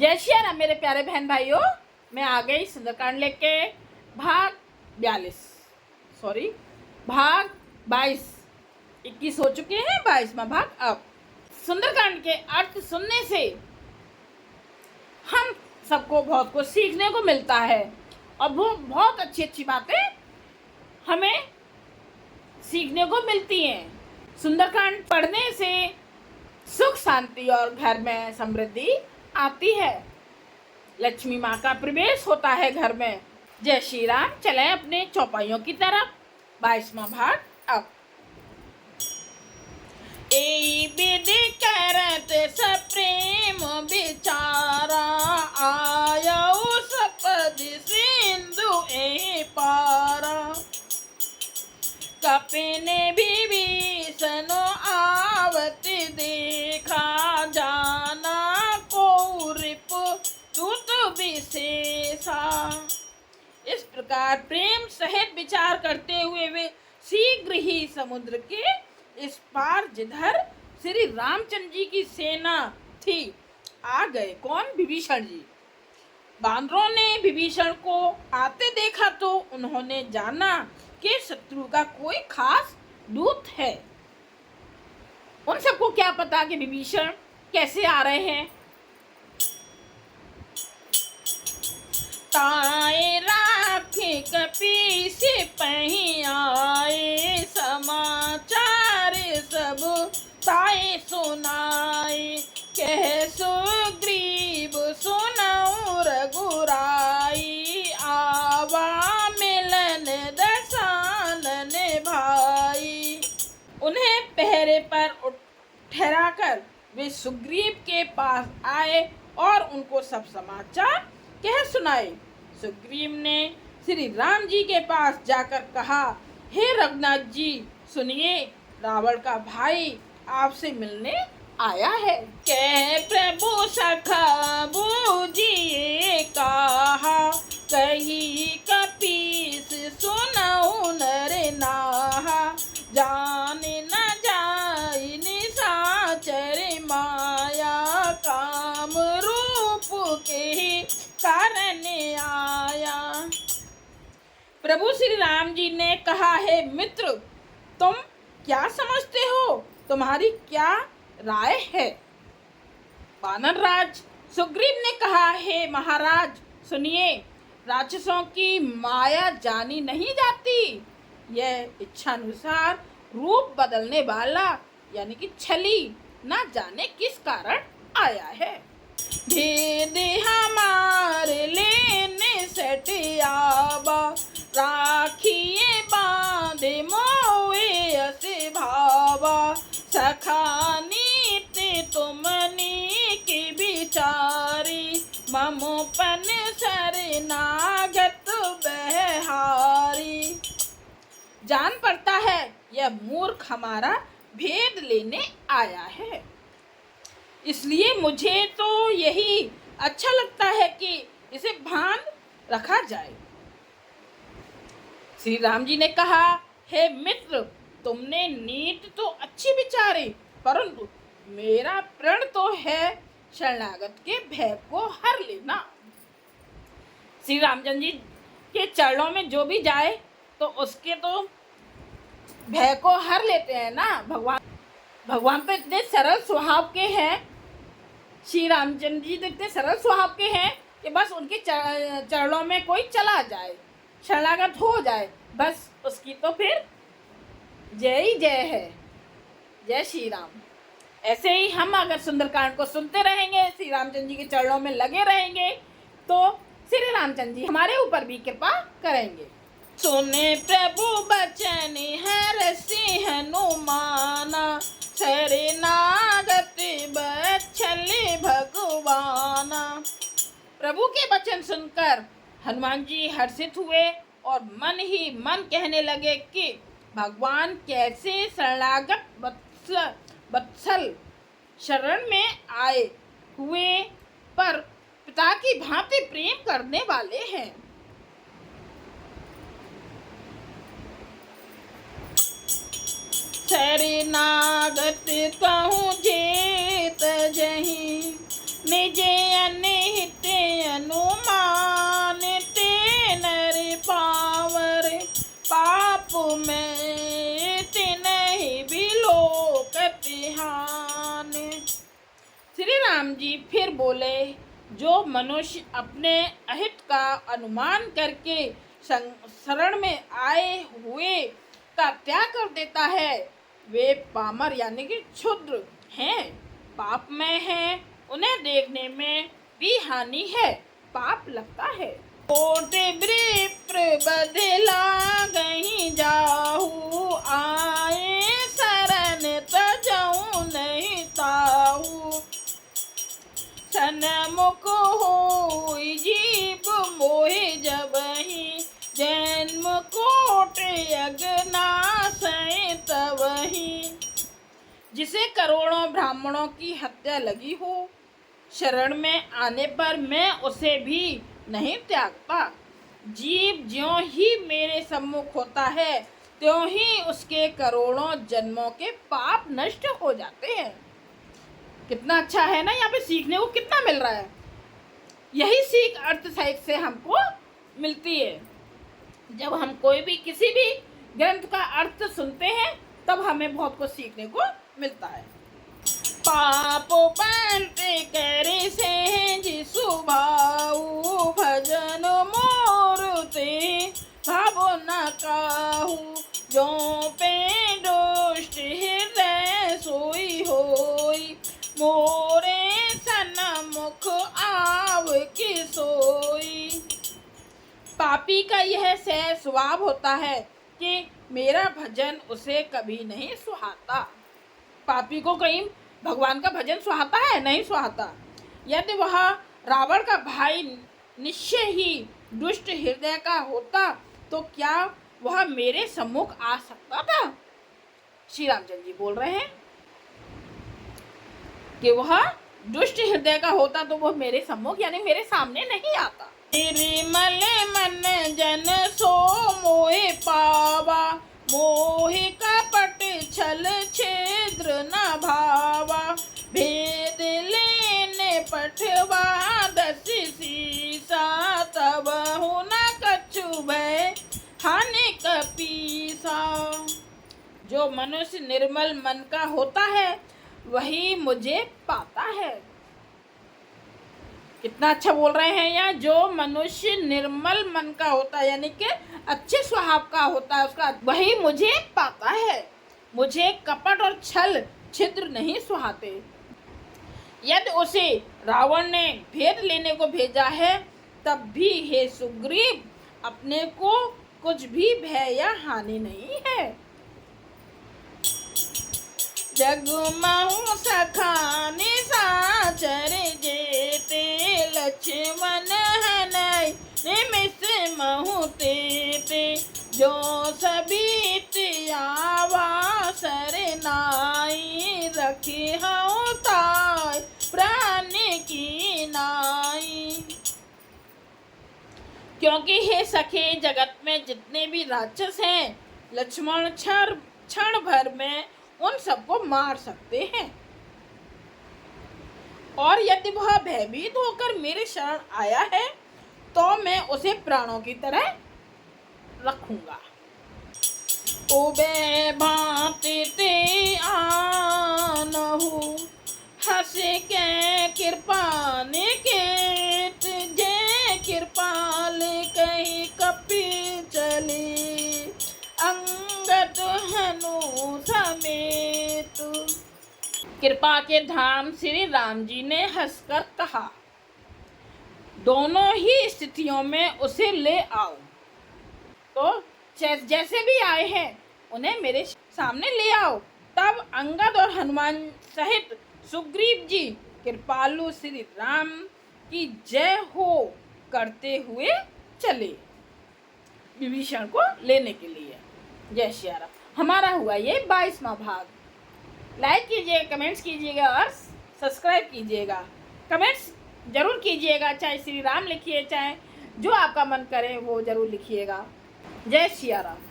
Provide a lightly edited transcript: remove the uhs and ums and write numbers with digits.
जय श्री राम मेरे प्यारे बहन भाइयों, मैं आ गई सुंदरकांड लेके भाग 22 21 हो चुके हैं, 22वां भाग। अब सुंदरकांड के अर्थ सुनने से हम सबको बहुत कुछ सीखने को मिलता है और वो बहुत अच्छी अच्छी बातें हमें सीखने को मिलती हैं। सुंदरकांड पढ़ने से सुख शांति और घर में समृद्धि आती है, लक्ष्मी माँ का प्रवेश होता है घर में। जय श्री राम। चलें अपने चौपाइयों की तरफ। 22वां भाग। अब ए विधि करत सप्रेम विचारा, आयो सपदि सिंधु ए पारा। कपिन विभीषण आवत देखा, जाना को रिपु दूत विशेषा। इस प्रकार प्रेम सहित विचार करते हुए वे शीघ्र ही समुद्र के इस पार जिधर श्री रामचंद्र जी की सेना थी आ गए। कौन? विभीषण जी। बानरों ने विभीषण को आते देखा तो उन्होंने जाना कि शत्रु का कोई खास दूत है। उन सबको क्या पता कि विभीषण कैसे आ रहे हैं। ताए राखे कपीस पही आए, समाचार सब ताए सुनाए। कह सुग्रीव सुनऊ रघुराई, आवा मिलन दशानन भाई। उन्हें पहरे पर ठहराकर वे सुग्रीव के पास आए और उनको सब समाचार कह सुनाए। सुग्रीव ने श्री राम जी के पास जाकर कहा, हे रघुनाथ जी सुनिए, रावण का भाई आपसे मिलने आया है। कह प्रभु सखा बूझिए कहा, कही कपीस सुनऊ नर नाहा। जान न जाय निशाचर माया, काम रूप के कारण आया। प्रभु श्री राम जी ने कहा, हे मित्र, तुम क्या समझते हो? तुम्हारी क्या राय है? वानर राज सुग्रीव ने कहा, हे महाराज सुनिए, राक्षसों की माया जानी नहीं जाती। यह इच्छानुसार रूप बदलने वाला यानी कि छली ना जाने किस कारण आया है। भेद हमारे लेने सटियाबा, राखिए बांधे मोए असे भावा। सखा नीति तुमनी की बिचारी, ममोपन शरणागत बहारी। जान पड़ता है यह मूर्ख हमारा भेद लेने आया है, इसलिए मुझे तो यही अच्छा लगता है कि इसे बांध रखा जाए। श्री राम जी ने कहा, हे मित्र, तुमने नीति तो अच्छी विचारी, परंतु मेरा प्रण तो है शरणागत के भय को हर लेना। श्री रामचंद्र जी के चरणों में जो भी जाए तो उसके तो भय को हर लेते हैं ना। भगवान तो इतने सरल स्वभाव के हैं, श्री रामचंद्र जी तो इतने सरल स्वभाव के हैं कि बस उनके चरणों में कोई चला जाए, शरणागत हो जाए, बस उसकी तो फिर जय ही जय है। जय श्री राम। ऐसे ही हम अगर सुंदरकांड को सुनते रहेंगे, श्री रामचंद्र जी के चरणों में लगे रहेंगे, तो श्री रामचंद्र जी हमारे ऊपर भी कृपा करेंगे। सुने प्रभु बचन हरसि हनुमाना, शरणागत बत्सल भगवाना। प्रभु के वचन सुनकर हनुमान जी हर्षित हुए और मन ही मन कहने लगे कि भगवान कैसे शरणागत वत्सल शरण में आए हुए पर पिता की भांति प्रेम करने वाले हैं। शरणागत कहूँ जेत जहीं, निज अनहि बोले, जो मनुष्य अपने अहित का अनुमान करके शरण में आए हुए का त्याग कर देता है, वे पामर यानी कि क्षुद्र हैं, पापमय हैं, उन्हें देखने में भी हानि है, पाप लगता है। कोटि विप्र बदला गहीं जाहू, आए शरण तजऊ नहीं ताहू, सन्मुख होई जीव मोहि जबहि, जन्म कोट यज्ञनाशय तबहि। जिसे करोड़ों ब्राह्मणों की हत्या लगी हो, शरण में आने पर मैं उसे भी नहीं त्यागता। जीव ज्यों ही मेरे सम्मुख होता है, त्यों ही उसके करोड़ों जन्मों के पाप नष्ट हो जाते हैं। कितना अच्छा है ना, यहाँ पे सीखने को कितना मिल रहा है। यही सीख अर्थ साहित्य से हमको मिलती है। जब हम कोई भी किसी भी ग्रंथ का अर्थ सुनते हैं, तब हमें बहुत कुछ सीखने को मिलता है। पाप पंत करे से सुभाऊ, भजन मोरते भावो न काहू, जो पे दुष्ट हृदय सोई होई, मोरे सन्मुख आव की सोई। पापी का यह सहज स्वभाव होता है कि मेरा भजन उसे कभी नहीं सुहाता। पापी को कहीं भगवान का भजन सुहाता है? नहीं सुहाता। यदि वह रावण का भाई निश्चय ही दुष्ट हृदय का होता, तो क्या वह मेरे सम्मुख आ सकता था? श्री रामचंद्र जी बोल रहे हैं कि वह दुष्ट हृदय का होता तो वह मेरे सम्मुख यानी मेरे सामने नहीं आता। निर्मल मन जन सो मोहे पावा, मोहि कपट छल छिद्र न भावा, भेद लेने पठवा दसी सीसा, तब हूँ न कछु भय हानि कपीसा। जो मनुष्य निर्मल मन का होता है, वही मुझे पाता है। कितना अच्छा बोल रहे हैं यहाँ। जो मनुष्य निर्मल मन का होता है यानी कि अच्छे स्वभाव का होता है, उसका वही मुझे पाता है। मुझे कपट और छल छिद्र नहीं सुहाते। यदि उसे रावण ने भेद लेने को भेजा है, तब भी हे सुग्रीव, अपने को कुछ भी भय या हानि नहीं है। जगमहु सखानि साचर जेते, लक्ष्मण हनय निमिष महु तेते, जो सभी आवा सरनाई, रखी हूँ ताय प्राण की नाई। क्योंकि हे सखे, जगत में जितने भी राक्षस हैं, लक्ष्मण क्षण भर में उन सबको मार सकते हैं। और यदि वह भयभीत होकर मेरे शरण आया है, तो मैं उसे प्राणों की तरह रखूंगा। उबे भांति ते आनहु, हस के कृपा निकेत, जय कृपाल कही कपि चली, अंगद हनु समेत। कृपा के धाम श्री राम जी ने हंसकर कहा, दोनों ही स्थितियों में उसे ले आओ। तो जैसे भी आए हैं उन्हें मेरे सामने ले आओ। तब अंगद और हनुमान सहित सुग्रीव जी कृपालु श्री राम की जय हो करते हुए चले विभीषण को लेने के लिए। जय श्री राम। हमारा हुआ ये 22वां भाग। लाइक कीजिए, कमेंट्स कीजिएगा और सब्सक्राइब कीजिएगा। कमेंट्स जरूर कीजिएगा, चाहे श्री राम लिखिए, चाहे जो आपका मन करे वो जरूर लिखिएगा। जय श्री राम।